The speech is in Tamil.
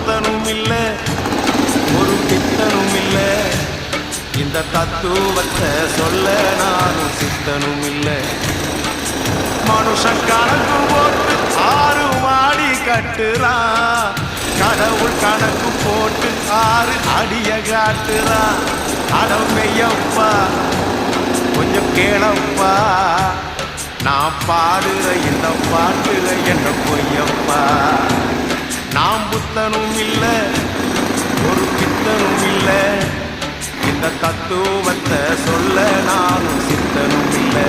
புத்தனும் இல்ல ஒரு பித்தனும் இல்ல இந்த தத்துவத்தை சொல்ல நானும் சித்தனும் இல்ல மனுஷன் கணக்கு போட்டு 6 மாடி கட்டுறான் கடவுள் கணக்கு போட்டு 6 அடிய காட்டுறான் அடமையப்பா கொஞ்சம் கேளப்பா நான் பாடுற இந்த பாட்டுல என்ன பொய்யப்பா நாம் புத்தனும் இல்ல ஒரு பித்தனும் இல்ல இந்த தத்துவத்தை சொல்ல நானும் சித்தனும் இல்லை